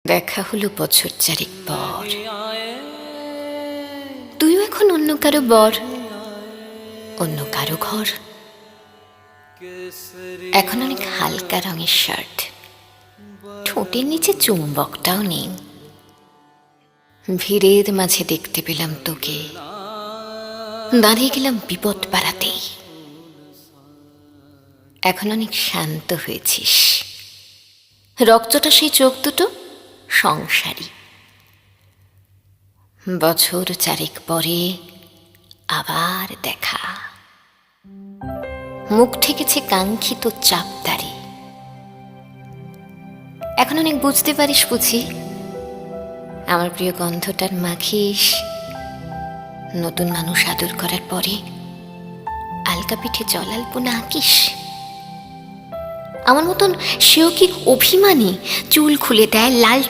দেখা হলো বছর চারেক পর, তুইও এখন অন্য কারো বর, অন্য কারো ঘর। এখন অনেক হালকা রঙের শার্ট, ঠোঁটের নিচে চুম্বকটাও নেই। ভিড়ের মাঝে দেখতে পেলাম তোকে, দাঁড়িয়ে গেলাম বিপদ পাড়াতেই। এখন অনেক শান্ত হয়েছিস, রক্তটা সেই চোখ দুটো সংসারী। বছর চারেক পরে আবার দেখা, মুখ ঠেকেছে কাঙ্ক্ষিত চাপদারে। এখন অনেক বুঝতে পারিস বুঝি, আমার প্রিয় গন্ধটার মাখিস। নতুন মানুষ আদর করার পরে আলকা পিঠে জলাল্পনা আঁকিস। আমার মতন সেও কি অভিমানী চুল খুলে দেয়, লাল